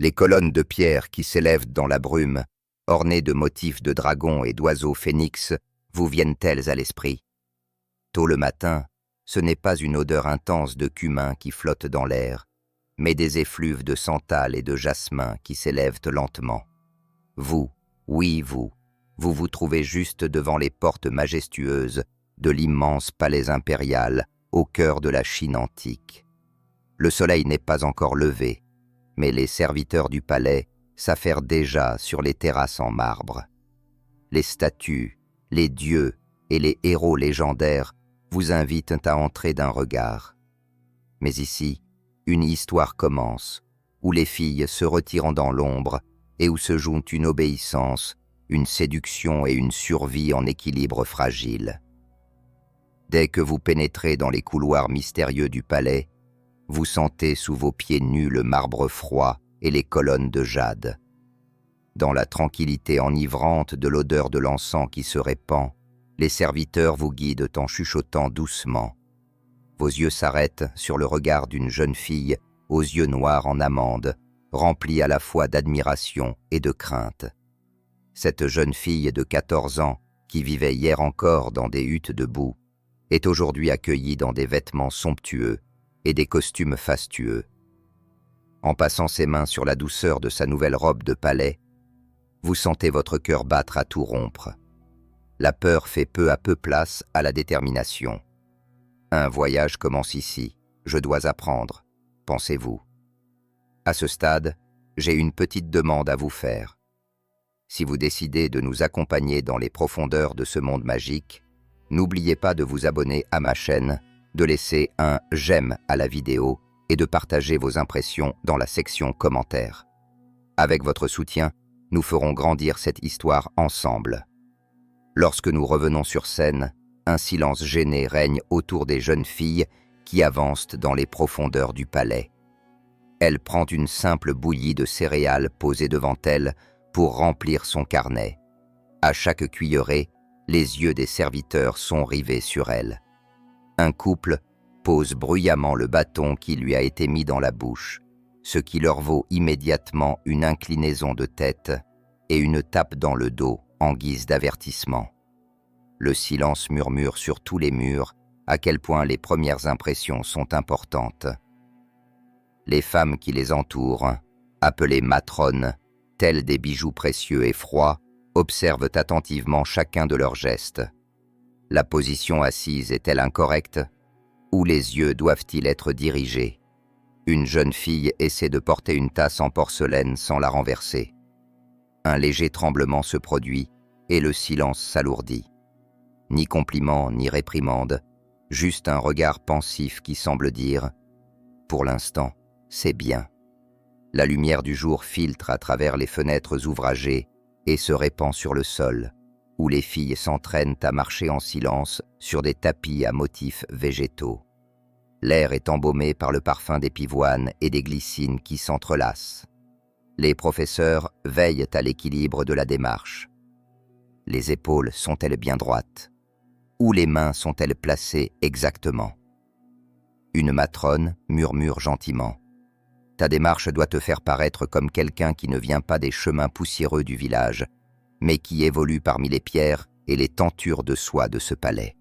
Les colonnes de pierre qui s'élèvent dans la brume, ornées de motifs de dragons et d'oiseaux phénix, vous viennent-elles à l'esprit? Tôt le matin, ce n'est pas une odeur intense de cumin qui flotte dans l'air, mais des effluves de santal et de jasmin qui s'élèvent lentement. Vous, oui vous vous trouvez juste devant les portes majestueuses de l'immense palais impérial au cœur de la Chine antique. Le soleil n'est pas encore levé, mais les serviteurs du palais s'affairent déjà sur les terrasses en marbre. Les statues, les dieux et les héros légendaires vous invitent à entrer d'un regard. Mais ici, une histoire commence, où les filles se retirent dans l'ombre et où se jouent une obéissance, une séduction et une survie en équilibre fragile. Dès que vous pénétrez dans les couloirs mystérieux du palais, vous sentez sous vos pieds nus le marbre froid et les colonnes de jade. Dans la tranquillité enivrante de l'odeur de l'encens qui se répand, les serviteurs vous guident en chuchotant doucement. Vos yeux s'arrêtent sur le regard d'une jeune fille aux yeux noirs en amande, remplie à la fois d'admiration et de crainte. Cette jeune fille de 14 ans, qui vivait hier encore dans des huttes de boue, est aujourd'hui accueillie dans des vêtements somptueux et des costumes fastueux. En passant ses mains sur la douceur de sa nouvelle robe de palais, vous sentez votre cœur battre à tout rompre. La peur fait peu à peu place à la détermination. Un voyage commence ici, je dois apprendre, pensez-vous. À ce stade, j'ai une petite demande à vous faire. Si vous décidez de nous accompagner dans les profondeurs de ce monde magique, n'oubliez pas de vous abonner à ma chaîne, de laisser un « j'aime » à la vidéo et de partager vos impressions dans la section commentaires. Avec votre soutien, nous ferons grandir cette histoire ensemble. Lorsque nous revenons sur scène, un silence gêné règne autour des jeunes filles qui avancent dans les profondeurs du palais. Elle prend une simple bouillie de céréales posée devant elle pour remplir son carnet. À chaque cuillerée, les yeux des serviteurs sont rivés sur elle. Un couple pose bruyamment le bâton qui lui a été mis dans la bouche, ce qui leur vaut immédiatement une inclinaison de tête et une tape dans le dos en guise d'avertissement. Le silence murmure sur tous les murs à quel point les premières impressions sont importantes. Les femmes qui les entourent, appelées matrones, telles des bijoux précieux et froids, observent attentivement chacun de leurs gestes. La position assise est-elle incorrecte? Où les yeux doivent-ils être dirigés? Une jeune fille essaie de porter une tasse en porcelaine sans la renverser. Un léger tremblement se produit et le silence s'alourdit. Ni compliment, ni réprimande, juste un regard pensif qui semble dire « Pour l'instant, c'est bien ». La lumière du jour filtre à travers les fenêtres ouvragées et se répand sur le sol, où les filles s'entraînent à marcher en silence sur des tapis à motifs végétaux. L'air est embaumé par le parfum des pivoines et des glycines qui s'entrelacent. Les professeurs veillent à l'équilibre de la démarche. Les épaules sont-elles bien droites? Où les mains sont-elles placées exactement? Une matrone murmure gentiment. Ta démarche doit te faire paraître comme quelqu'un qui ne vient pas des chemins poussiéreux du village, mais qui évolue parmi les pierres et les tentures de soie de ce palais.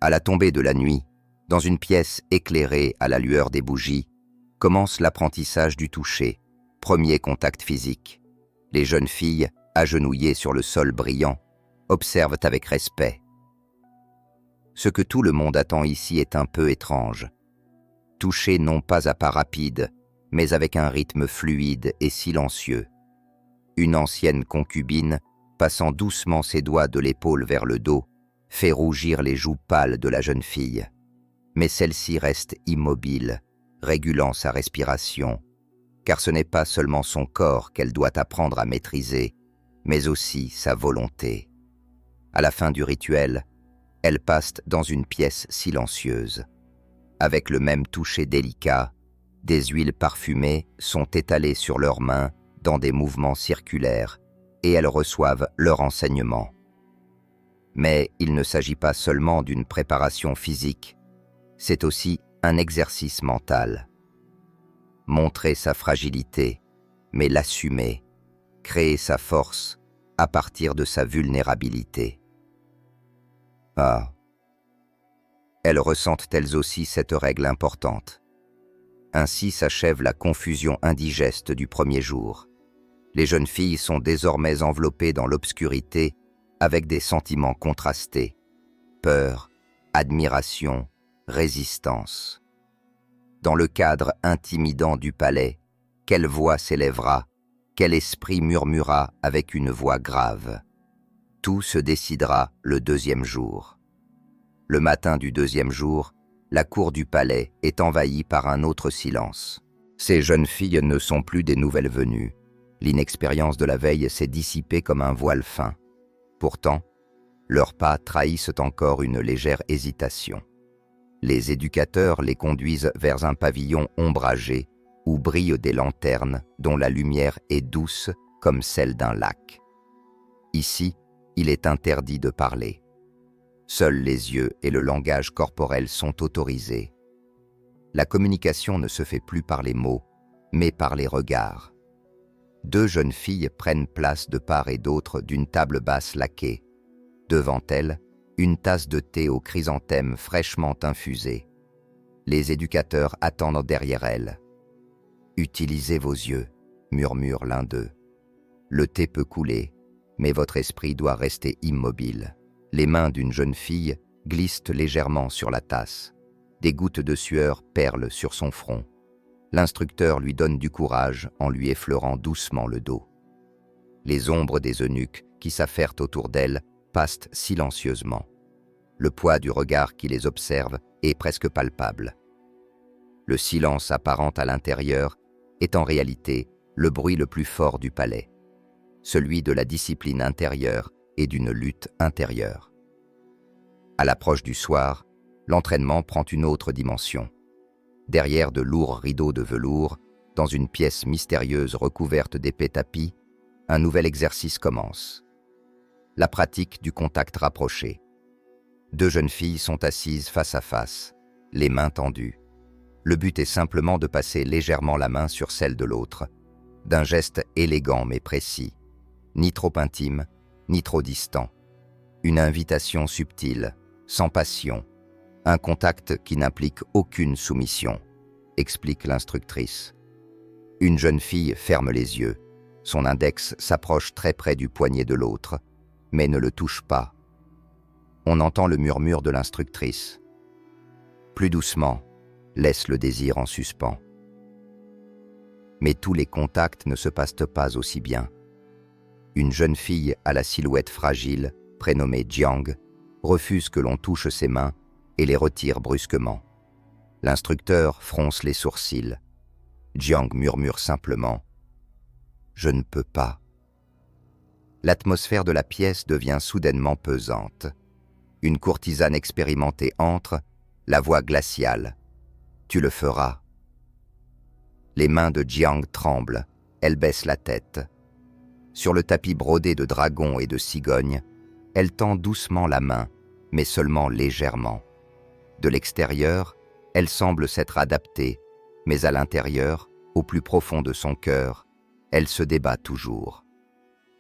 À la tombée de la nuit, dans une pièce éclairée à la lueur des bougies, commence l'apprentissage du toucher, premier contact physique. Les jeunes filles, agenouillées sur le sol brillant, observent avec respect. Ce que tout le monde attend ici est un peu étrange. Toucher non pas à pas rapide, mais avec un rythme fluide et silencieux. Une ancienne concubine, passant doucement ses doigts de l'épaule vers le dos, fait rougir les joues pâles de la jeune fille. Mais celle-ci reste immobile, régulant sa respiration, car ce n'est pas seulement son corps qu'elle doit apprendre à maîtriser, mais aussi sa volonté. À la fin du rituel, elle passe dans une pièce silencieuse. Avec le même toucher délicat, des huiles parfumées sont étalées sur leurs mains dans des mouvements circulaires et elles reçoivent leur enseignement. Mais il ne s'agit pas seulement d'une préparation physique, c'est aussi un exercice mental. montrer sa fragilité, mais l'assumer, créer sa force à partir de sa vulnérabilité. Ah, elles ressentent elles aussi cette règle importante. Ainsi s'achève la confusion indigeste du premier jour. Les jeunes filles sont désormais enveloppées dans l'obscurité avec des sentiments contrastés, peur, admiration, résistance. Dans le cadre intimidant du palais, quelle voix s'élèvera, quel esprit murmura avec une voix grave. Tout se décidera le deuxième jour. Le matin du deuxième jour, la cour du palais est envahie par un autre silence. Ces jeunes filles ne sont plus des nouvelles venues. L'inexpérience de la veille s'est dissipée comme un voile fin. Pourtant, leurs pas trahissent encore une légère hésitation. Les éducateurs les conduisent vers un pavillon ombragé où brillent des lanternes dont la lumière est douce comme celle d'un lac. Ici, il est interdit de parler. Seuls les yeux et le langage corporel sont autorisés. La communication ne se fait plus par les mots, mais par les regards. Deux jeunes filles prennent place de part et d'autre d'une table basse laquée. Devant elles, une tasse de thé aux chrysanthèmes fraîchement infusée. Les éducateurs attendent derrière elles. « Utilisez vos yeux », murmure l'un d'eux. « Le thé peut couler, mais votre esprit doit rester immobile. » Les mains d'une jeune fille glissent légèrement sur la tasse. Des gouttes de sueur perlent sur son front. L'instructeur lui donne du courage en lui effleurant doucement le dos. Les ombres des eunuques qui s'affairent autour d'elle passent silencieusement. Le poids du regard qui les observe est presque palpable. Le silence apparent à l'intérieur est en réalité le bruit le plus fort du palais, celui de la discipline intérieure et d'une lutte intérieure. À l'approche du soir, l'entraînement prend une autre dimension. Derrière de lourds rideaux de velours, dans une pièce mystérieuse recouverte d'épais tapis, un nouvel exercice commence. La pratique du contact rapproché. Deux jeunes filles sont assises face à face, les mains tendues. Le but est simplement de passer légèrement la main sur celle de l'autre, d'un geste élégant mais précis, ni trop intime, ni trop distant. Une invitation subtile, sans passion, un contact qui n'implique aucune soumission, explique l'instructrice. Une jeune fille ferme les yeux, son index s'approche très près du poignet de l'autre, mais ne le touche pas. On entend le murmure de l'instructrice. Plus doucement, laisse le désir en suspens. Mais tous les contacts ne se passent pas aussi bien. Une jeune fille à la silhouette fragile, prénommée Jiang, refuse que l'on touche ses mains et les retire brusquement. L'instructeur fronce les sourcils. Jiang murmure simplement « Je ne peux pas ». L'atmosphère de la pièce devient soudainement pesante. Une courtisane expérimentée entre, la voix glaciale « Tu le feras ». Les mains de Jiang tremblent, elle baisse la tête. Sur le tapis brodé de dragons et de cigognes, elle tend doucement la main, mais seulement légèrement. De l'extérieur, elle semble s'être adaptée, mais à l'intérieur, au plus profond de son cœur, elle se débat toujours.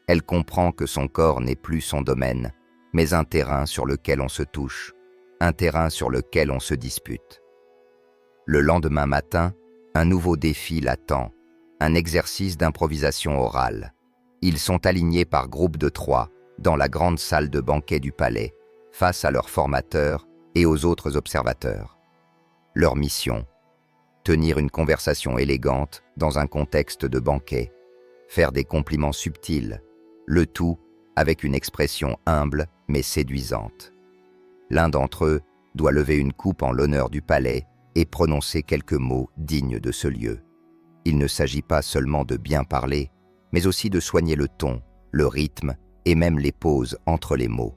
Elle comprend que son corps n'est plus son domaine, mais un terrain sur lequel on se touche, un terrain sur lequel on se dispute. Le lendemain matin, un nouveau défi l'attend, un exercice d'improvisation orale. Ils sont alignés par groupes de 3 dans la grande salle de banquet du palais, face à leurs formateurs et aux autres observateurs. Leur mission : tenir une conversation élégante dans un contexte de banquet, faire des compliments subtils, le tout avec une expression humble mais séduisante. L'un d'entre eux doit lever une coupe en l'honneur du palais et prononcer quelques mots dignes de ce lieu. Il ne s'agit pas seulement de bien parler, mais aussi de soigner le ton, le rythme et même les pauses entre les mots.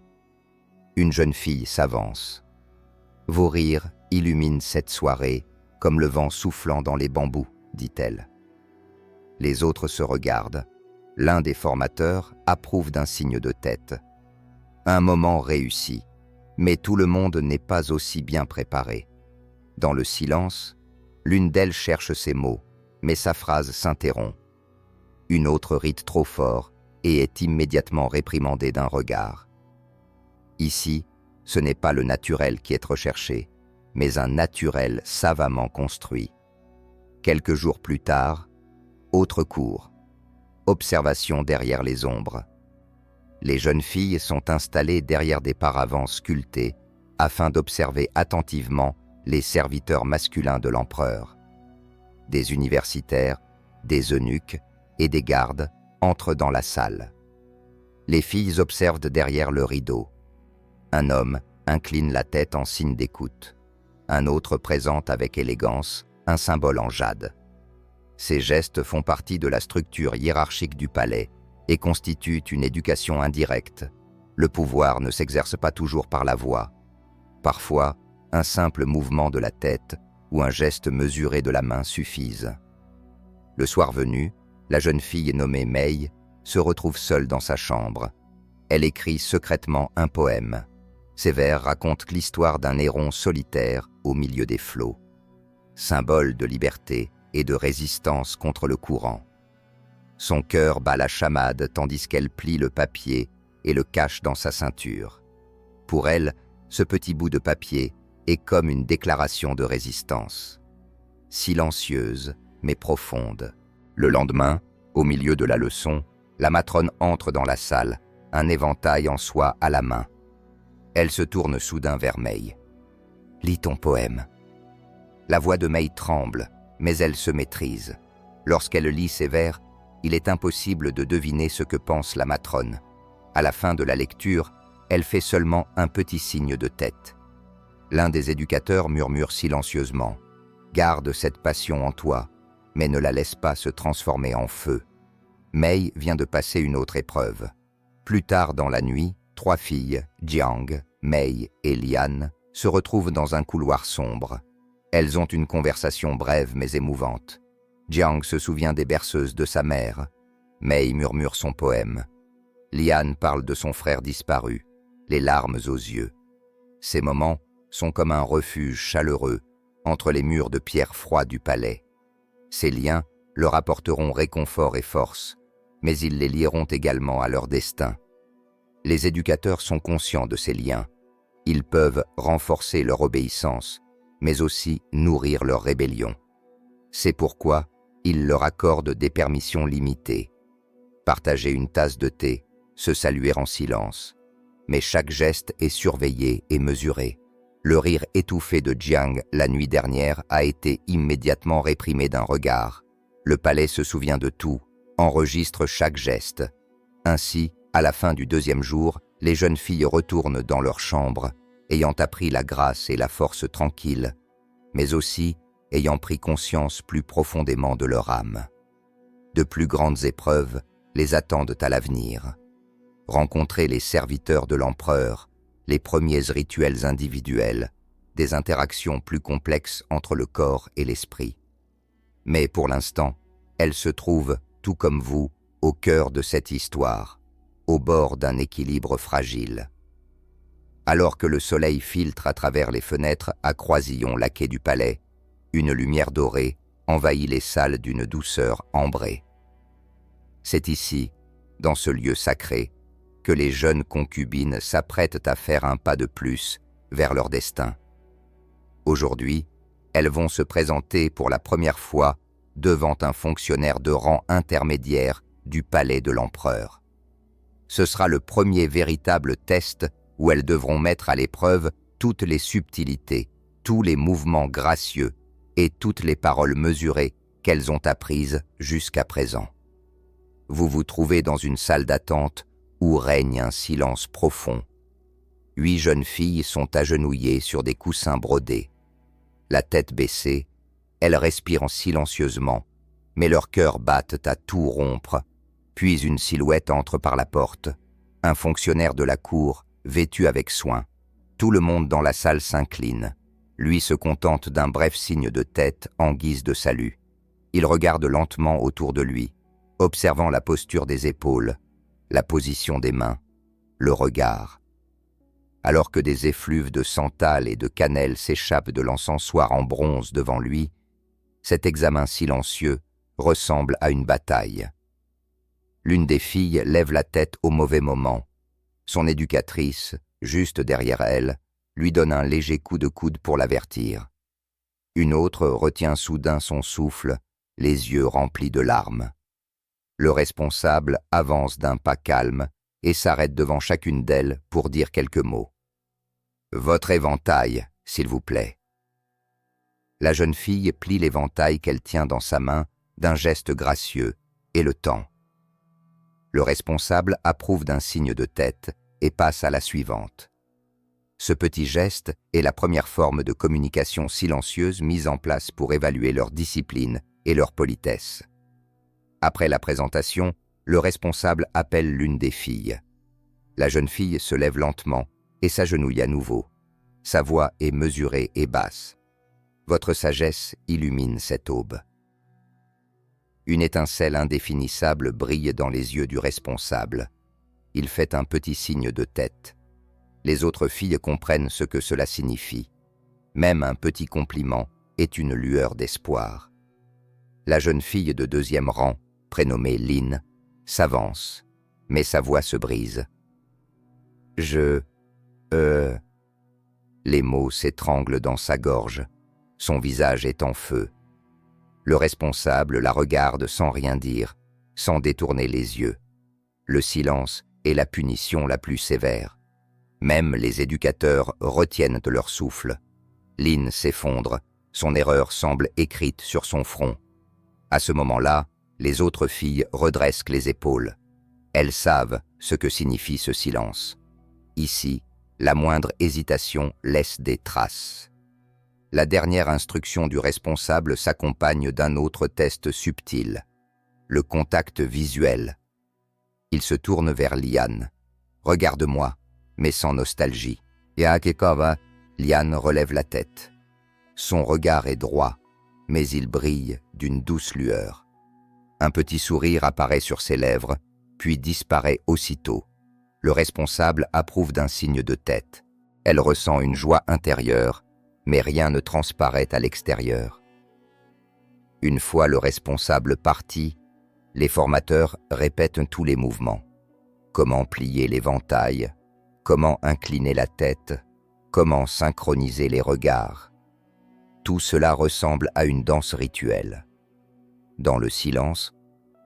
Une jeune fille s'avance. Vos rires illuminent cette soirée comme le vent soufflant dans les bambous, dit-elle. Les autres se regardent. L'un des formateurs approuve d'un signe de tête. Un moment réussi, mais tout le monde n'est pas aussi bien préparé. Dans le silence, l'une d'elles cherche ses mots, mais sa phrase s'interrompt. Une autre rite trop fort et est immédiatement réprimandée d'un regard. Ici, ce n'est pas le naturel qui est recherché, mais un naturel savamment construit. Quelques jours plus tard, autre cours. Observation derrière les ombres. Les jeunes filles sont installées derrière des paravents sculptés afin d'observer attentivement les serviteurs masculins de l'empereur. Des universitaires, des eunuques et des gardes entrent dans la salle. Les filles observent derrière le rideau. Un homme incline la tête en signe d'écoute. Un autre présente avec élégance un symbole en jade. Ces gestes font partie de la structure hiérarchique du palais et constituent une éducation indirecte. Le pouvoir ne s'exerce pas toujours par la voix. Parfois, un simple mouvement de la tête ou un geste mesuré de la main suffisent. Le soir venu, la jeune fille nommée Mei se retrouve seule dans sa chambre. Elle écrit secrètement un poème. Ces vers racontent l'histoire d'un héron solitaire au milieu des flots, symbole de liberté et de résistance contre le courant. Son cœur bat la chamade tandis qu'elle plie le papier et le cache dans sa ceinture. Pour elle, ce petit bout de papier est comme une déclaration de résistance. Silencieuse, mais profonde. Le lendemain, au milieu de la leçon, la matrone entre dans la salle, un éventail en soie à la main. Elle se tourne soudain vers Mei. « Lis ton poème. » La voix de Mei tremble, mais elle se maîtrise. Lorsqu'elle lit ces vers, il est impossible de deviner ce que pense la matrone. À la fin de la lecture, elle fait seulement un petit signe de tête. L'un des éducateurs murmure silencieusement « Garde cette passion en toi, mais ne la laisse pas se transformer en feu. » Mei vient de passer une autre épreuve. Plus tard dans la nuit, 3 filles, Jiang, Mei et Lian, se retrouvent dans un couloir sombre. Elles ont une conversation brève mais émouvante. Jiang se souvient des berceuses de sa mère. Mei murmure son poème. Lian parle de son frère disparu, les larmes aux yeux. Ces moments sont comme un refuge chaleureux entre les murs de pierre froids du palais. Ces liens leur apporteront réconfort et force, mais ils les lieront également à leur destin. Les éducateurs sont conscients de ces liens. Ils peuvent renforcer leur obéissance, mais aussi nourrir leur rébellion. C'est pourquoi ils leur accordent des permissions limitées. Partager une tasse de thé, se saluer en silence. Mais chaque geste est surveillé et mesuré. Le rire étouffé de Jiang la nuit dernière a été immédiatement réprimé d'un regard. Le palais se souvient de tout, enregistre chaque geste. Ainsi, à la fin du 2e jour, les jeunes filles retournent dans leur chambre, ayant appris la grâce et la force tranquille, mais aussi ayant pris conscience plus profondément de leur âme. De plus grandes épreuves les attendent à l'avenir. Rencontrer les serviteurs de l'empereur, les premiers rituels individuels, des interactions plus complexes entre le corps et l'esprit. Mais pour l'instant, elles se trouvent, tout comme vous, au cœur de cette histoire, au bord d'un équilibre fragile. Alors que le soleil filtre à travers les fenêtres à croisillons laqués du palais, une lumière dorée envahit les salles d'une douceur ambrée. C'est ici, dans ce lieu sacré, que les jeunes concubines s'apprêtent à faire un pas de plus vers leur destin. Aujourd'hui, elles vont se présenter pour la première fois devant un fonctionnaire de rang intermédiaire du palais de l'empereur. Ce sera le premier véritable test où elles devront mettre à l'épreuve toutes les subtilités, tous les mouvements gracieux et toutes les paroles mesurées qu'elles ont apprises jusqu'à présent. Vous vous trouvez dans une salle d'attente où règne un silence profond. 8 jeunes filles sont agenouillées sur des coussins brodés. La tête baissée, elles respirent silencieusement, mais leurs cœurs battent à tout rompre. Puis une silhouette entre par la porte. Un fonctionnaire de la cour, vêtu avec soin. Tout le monde dans la salle s'incline. Lui se contente d'un bref signe de tête en guise de salut. Il regarde lentement autour de lui, observant la posture des épaules, la position des mains, le regard. Alors que des effluves de santal et de cannelle s'échappent de l'encensoir en bronze devant lui, cet examen silencieux ressemble à une bataille. L'une des filles lève la tête au mauvais moment. Son éducatrice, juste derrière elle, lui donne un léger coup de coude pour l'avertir. Une autre retient soudain son souffle, les yeux remplis de larmes. Le responsable avance d'un pas calme et s'arrête devant chacune d'elles pour dire quelques mots. « Votre éventail, s'il vous plaît. » La jeune fille plie l'éventail qu'elle tient dans sa main d'un geste gracieux et le tend. Le responsable approuve d'un signe de tête et passe à la suivante. Ce petit geste est la première forme de communication silencieuse mise en place pour évaluer leur discipline et leur politesse. Après la présentation, le responsable appelle l'une des filles. La jeune fille se lève lentement et s'agenouille à nouveau. Sa voix est mesurée et basse. Votre sagesse illumine cette aube. Une étincelle indéfinissable brille dans les yeux du responsable. Il fait un petit signe de tête. Les autres filles comprennent ce que cela signifie. Même un petit compliment est une lueur d'espoir. La jeune fille de deuxième rang, prénommée Lynn, s'avance, mais sa voix se brise. Les mots s'étranglent dans sa gorge. Son visage est en feu. Le responsable la regarde sans rien dire, sans détourner les yeux. Le silence est la punition la plus sévère. Même les éducateurs retiennent leur souffle. Lynn s'effondre, son erreur semble écrite sur son front. À ce moment-là, les autres filles redressent les épaules. Elles savent ce que signifie ce silence. Ici, la moindre hésitation laisse des traces. La dernière instruction du responsable s'accompagne d'un autre test subtil, le contact visuel. Il se tourne vers Liane. « Regarde-moi », mais sans nostalgie. Yaakekova, Liane relève la tête. Son regard est droit, mais il brille d'une douce lueur. Un petit sourire apparaît sur ses lèvres, puis disparaît aussitôt. Le responsable approuve d'un signe de tête. Elle ressent une joie intérieure, mais rien ne transparaît à l'extérieur. Une fois le responsable parti, les formateurs répètent tous les mouvements. Comment plier l'éventail, comment incliner la tête, comment synchroniser les regards. Tout cela ressemble à une danse rituelle. Dans le silence,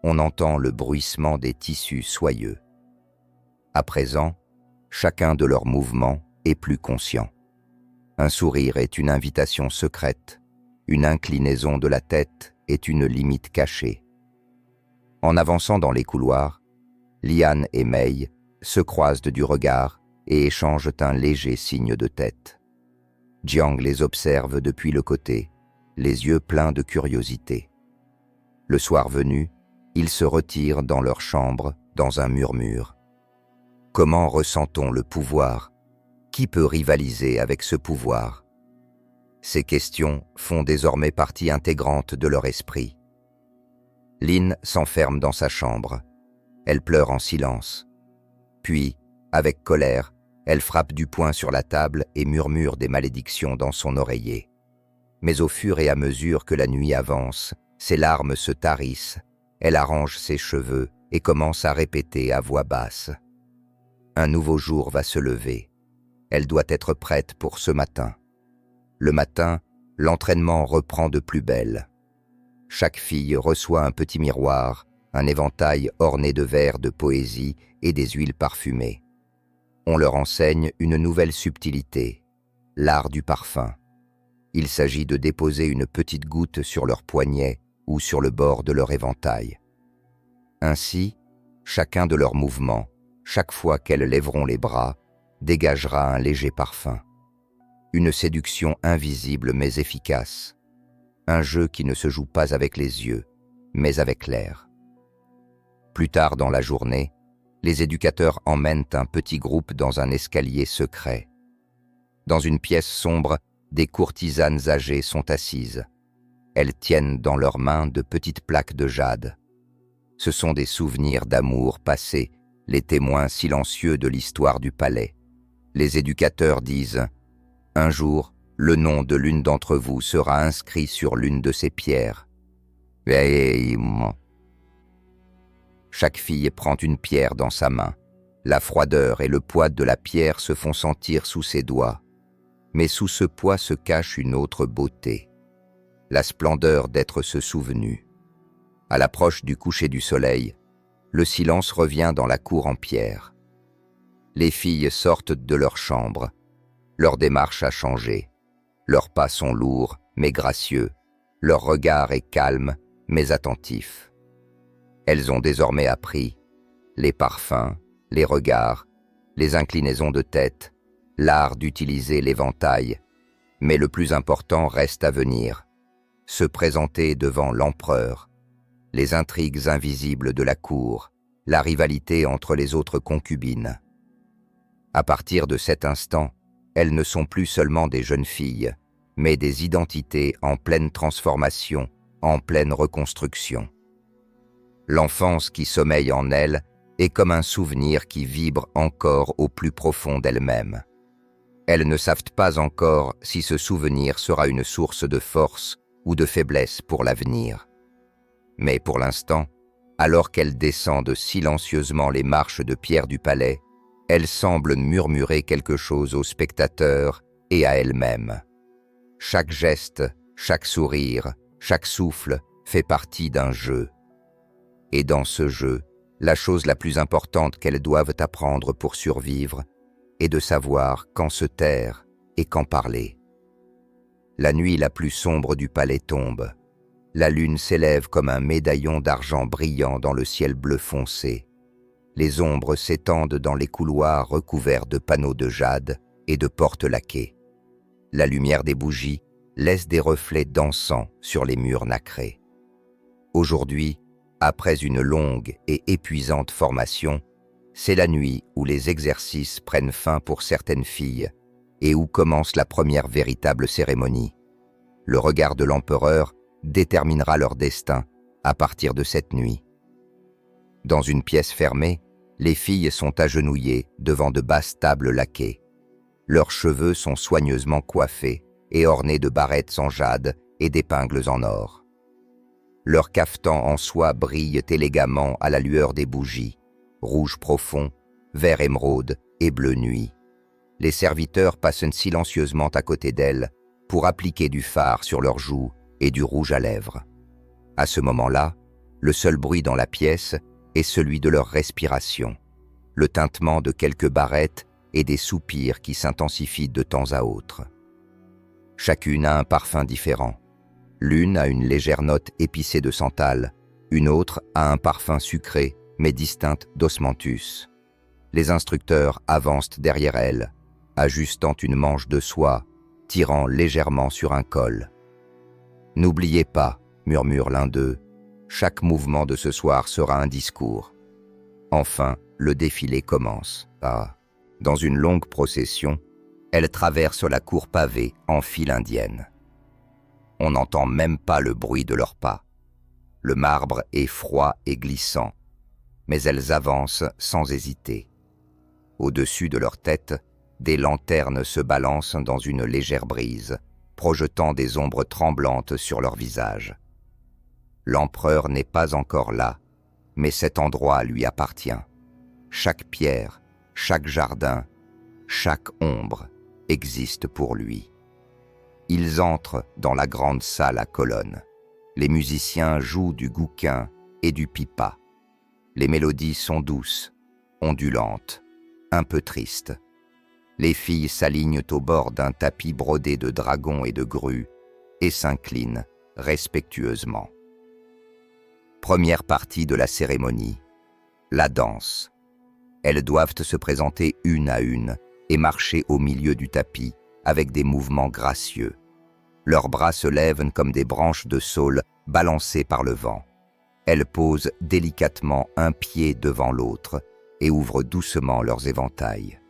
on entend le bruissement des tissus soyeux. À présent, chacun de leurs mouvements est plus conscient. Un sourire est une invitation secrète, une inclinaison de la tête est une limite cachée. En avançant dans les couloirs, Liane et Mei se croisent du regard et échangent un léger signe de tête. Jiang les observe depuis le côté, les yeux pleins de curiosité. Le soir venu, ils se retirent dans leur chambre, dans un murmure. Comment ressent-on le pouvoir? Qui peut rivaliser avec ce pouvoir? Ces questions font désormais partie intégrante de leur esprit. Lynn s'enferme dans sa chambre. Elle pleure en silence. Puis, avec colère, elle frappe du poing sur la table et murmure des malédictions dans son oreiller. Mais au fur et à mesure que la nuit avance, ses larmes se tarissent. Elle arrange ses cheveux et commence à répéter à voix basse. Un nouveau jour va se lever. Elle doit être prête pour ce matin. Le matin, l'entraînement reprend de plus belle. Chaque fille reçoit un petit miroir, un éventail orné de vers de poésie et des huiles parfumées. On leur enseigne une nouvelle subtilité, l'art du parfum. Il s'agit de déposer une petite goutte sur leur poignet ou sur le bord de leur éventail. Ainsi, chacun de leurs mouvements, chaque fois qu'elles lèveront les bras, dégagera un léger parfum. Une séduction invisible mais efficace. Un jeu qui ne se joue pas avec les yeux, mais avec l'air. Plus tard dans la journée, les éducateurs emmènent un petit groupe dans un escalier secret. Dans une pièce sombre, des courtisanes âgées sont assises. Elles tiennent dans leurs mains de petites plaques de jade. Ce sont des souvenirs d'amour passés, les témoins silencieux de l'histoire du palais. Les éducateurs disent « Un jour, le nom de l'une d'entre vous sera inscrit sur l'une de ces pierres. » Chaque fille prend une pierre dans sa main. La froideur et le poids de la pierre se font sentir sous ses doigts. Mais sous ce poids se cache une autre beauté, la splendeur d'être se souvenu. À l'approche du coucher du soleil, le silence revient dans la cour en pierre. Les filles sortent de leur chambre. Leur démarche a changé. Leurs pas sont lourds, mais gracieux. Leur regard est calme, mais attentif. Elles ont désormais appris les parfums, les regards, les inclinaisons de tête, l'art d'utiliser l'éventail. Mais le plus important reste à venir, se présenter devant l'empereur, les intrigues invisibles de la cour, la rivalité entre les autres concubines. À partir de cet instant, elles ne sont plus seulement des jeunes filles, mais des identités en pleine transformation, en pleine reconstruction. L'enfance qui sommeille en elles est comme un souvenir qui vibre encore au plus profond d'elles-mêmes. Elles ne savent pas encore si ce souvenir sera une source de force ou de faiblesse pour l'avenir. Mais pour l'instant, alors qu'elles descendent silencieusement les marches de pierre du palais, elles semblent murmurer quelque chose aux spectateurs et à elles-mêmes. Chaque geste, chaque sourire, chaque souffle fait partie d'un jeu. Et dans ce jeu, la chose la plus importante qu'elles doivent apprendre pour survivre est de savoir quand se taire et quand parler. La nuit la plus sombre du palais tombe. La lune s'élève comme un médaillon d'argent brillant dans le ciel bleu foncé. Les ombres s'étendent dans les couloirs recouverts de panneaux de jade et de portes laquées. La lumière des bougies laisse des reflets dansants sur les murs nacrés. Aujourd'hui, après une longue et épuisante formation, c'est la nuit où les exercices prennent fin pour certaines filles et où commence la première véritable cérémonie. Le regard de l'empereur déterminera leur destin à partir de cette nuit. Dans une pièce fermée, les filles sont agenouillées devant de basses tables laquées. Leurs cheveux sont soigneusement coiffés et ornés de barrettes en jade et d'épingles en or. Leurs cafetans en soie brillent élégamment à la lueur des bougies, rouge profond, vert émeraude et bleu nuit. Les serviteurs passent silencieusement à côté d'elles pour appliquer du fard sur leurs joues et du rouge à lèvres. À ce moment-là, le seul bruit dans la pièce est celui de leur respiration, le tintement de quelques barrettes et des soupirs qui s'intensifient de temps à autre. Chacune a un parfum différent. L'une a une légère note épicée de santal, une autre a un parfum sucré mais distinct d'osmanthus. Les instructeurs avancent derrière elles, ajustant une manche de soie, tirant légèrement sur un col. « N'oubliez pas, murmure l'un d'eux, chaque mouvement de ce soir sera un discours. » Enfin, le défilé commence. Dans une longue procession, elles traversent la cour pavée en file indienne. On n'entend même pas le bruit de leurs pas. Le marbre est froid et glissant, mais elles avancent sans hésiter. Au-dessus de leur tête, des lanternes se balancent dans une légère brise, projetant des ombres tremblantes sur leur visage. L'empereur n'est pas encore là, mais cet endroit lui appartient. Chaque pierre, chaque jardin, chaque ombre existe pour lui. Ils entrent dans la grande salle à colonnes. Les musiciens jouent du gouquin et du pipa. Les mélodies sont douces, ondulantes, un peu tristes. Les filles s'alignent au bord d'un tapis brodé de dragons et de grues et s'inclinent respectueusement. Première partie de la cérémonie, la danse. Elles doivent se présenter une à une et marcher au milieu du tapis avec des mouvements gracieux. Leurs bras se lèvent comme des branches de saule balancées par le vent. Elles posent délicatement un pied devant l'autre et ouvrent doucement leurs éventails.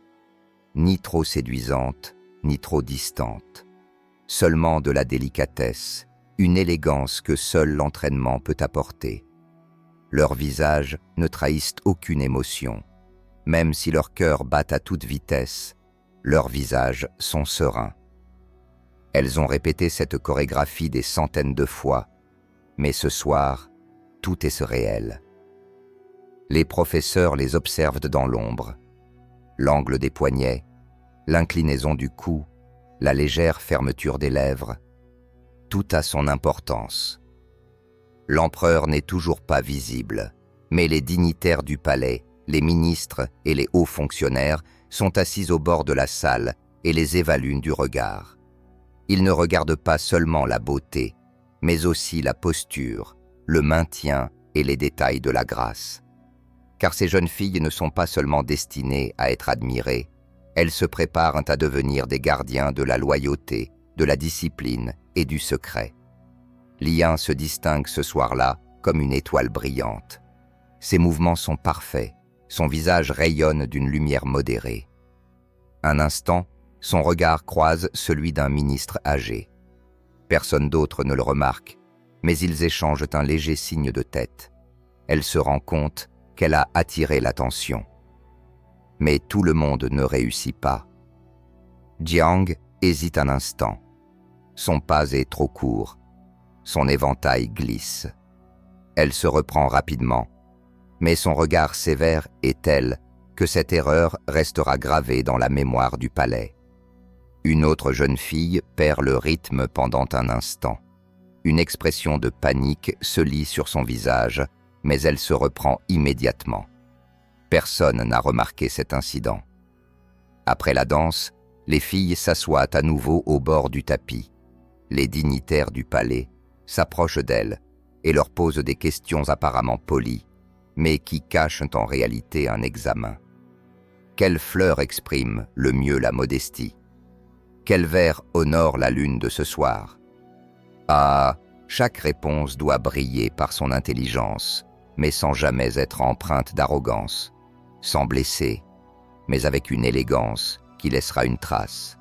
Ni trop séduisantes, ni trop distantes. Seulement de la délicatesse, une élégance que seul l'entraînement peut apporter. Leurs visages ne trahissent aucune émotion. Même si leurs cœurs battent à toute vitesse, leurs visages sont sereins. Elles ont répété cette chorégraphie des centaines de fois, Mais ce soir, tout est surréel. Les professeurs les observent dans l'ombre. L'angle des poignets, l'inclinaison du cou, la légère fermeture des lèvres, tout a son importance. L'empereur n'est toujours pas visible, mais les dignitaires du palais, les ministres et les hauts fonctionnaires sont assis au bord de la salle et les évaluent du regard. Ils ne regardent pas seulement la beauté, mais aussi la posture, le maintien et les détails de la grâce. Car ces jeunes filles ne sont pas seulement destinées à être admirées, elles se préparent à devenir des gardiens de la loyauté, de la discipline et du secret. Lian se distingue ce soir-là comme une étoile brillante. Ses mouvements sont parfaits, son visage rayonne d'une lumière modérée. Un instant, son regard croise celui d'un ministre âgé. Personne d'autre ne le remarque, mais ils échangent un léger signe de tête. Elle se rend compte qu'elle a attiré l'attention. Mais tout le monde ne réussit pas. Jiang hésite un instant. Son pas est trop court. Son éventail glisse. Elle se reprend rapidement, mais son regard sévère est tel que cette erreur restera gravée dans la mémoire du palais. Une autre jeune fille perd le rythme pendant un instant. Une expression de panique se lit sur son visage, mais elle se reprend immédiatement. Personne n'a remarqué cet incident. Après la danse, les filles s'assoient à nouveau au bord du tapis. Les dignitaires du palais s'approchent d'elles et leur posent des questions apparemment polies, mais qui cachent en réalité un examen. Quelle fleur exprime le mieux la modestie? Quel vers honore la lune de ce soir? Ah, chaque réponse doit briller par son intelligence, mais sans jamais être empreinte d'arrogance, sans blesser, mais avec une élégance qui laissera une trace.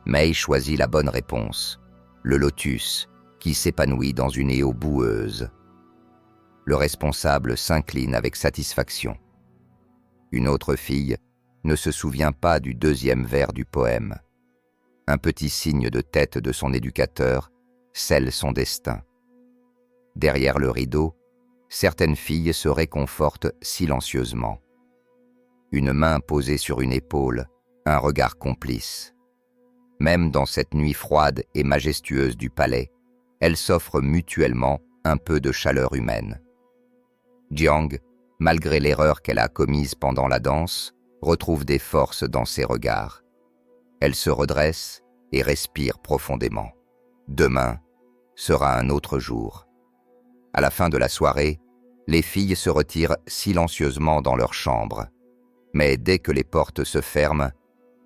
Mei choisit la bonne réponse, le lotus, qui s'épanouit dans une éau boueuse. Le responsable s'incline avec satisfaction. Une autre fille ne se souvient pas du deuxième vers du poème. Un petit signe de tête de son éducateur scelle son destin. Derrière le rideau, certaines filles se réconfortent silencieusement. Une main posée sur une épaule, un regard complice. Même dans cette nuit froide et majestueuse du palais, elles s'offrent mutuellement un peu de chaleur humaine. Jiang, malgré l'erreur qu'elle a commise pendant la danse, retrouve des forces dans ses regards. Elle se redresse et respire profondément. Demain sera un autre jour. À la fin de la soirée, les filles se retirent silencieusement dans leur chambre. Mais dès que les portes se ferment,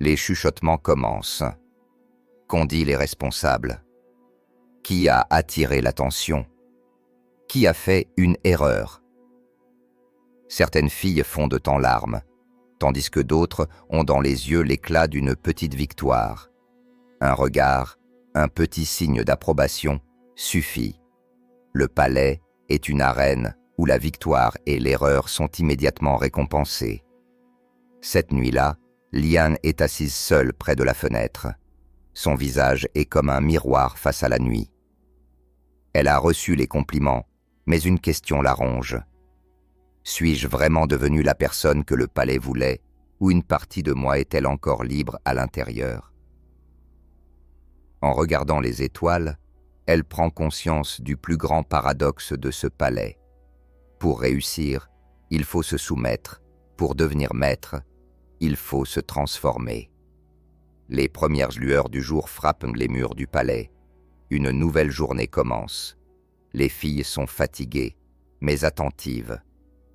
les chuchotements commencent. Qu'ont dit les responsables? Qui a attiré l'attention? Qui a fait une erreur? Certaines filles fondent en larmes, tandis que d'autres ont dans les yeux l'éclat d'une petite victoire. Un regard, un petit signe d'approbation suffit. Le palais est une arène où la victoire et l'erreur sont immédiatement récompensées. Cette nuit-là, Lian est assise seule près de la fenêtre. Son visage est comme un miroir face à la nuit. Elle a reçu les compliments, mais une question la ronge. Suis-je vraiment devenue la personne que le palais voulait, ou une partie de moi est-elle encore libre à l'intérieur? En regardant les étoiles, elle prend conscience du plus grand paradoxe de ce palais. Pour réussir, il faut se soumettre. Pour devenir maître, il faut se transformer. Les premières lueurs du jour frappent les murs du palais. Une nouvelle journée commence. Les filles sont fatiguées, mais attentives.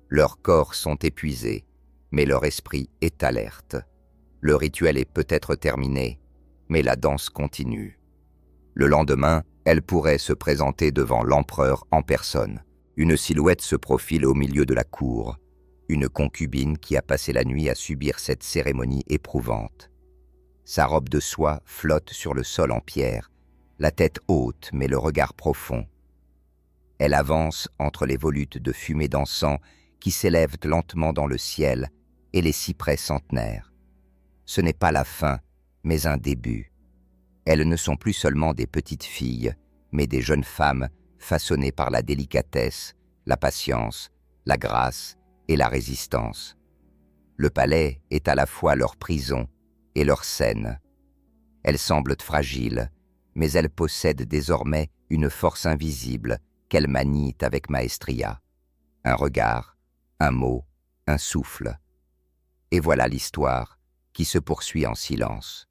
Leurs corps sont épuisés, mais leur esprit est alerte. Le rituel est peut-être terminé, mais la danse continue. Le lendemain, elle pourrait se présenter devant l'empereur en personne. Une silhouette se profile au milieu de la cour. Une concubine qui a passé la nuit à subir cette cérémonie éprouvante. Sa robe de soie flotte sur le sol en pierre, la tête haute mais le regard profond. Elle avance entre les volutes de fumée d'encens qui s'élèvent lentement dans le ciel et les cyprès centenaires. Ce n'est pas la fin, mais un début. Elles ne sont plus seulement des petites filles, mais des jeunes femmes façonnés par la délicatesse, la patience, la grâce et la résistance. Le palais est à la fois leur prison et leur scène. Elles semblent fragiles, mais elles possèdent désormais une force invisible qu'elles manient avec maestria. Un regard, un mot, un souffle. Et voilà l'histoire qui se poursuit en silence.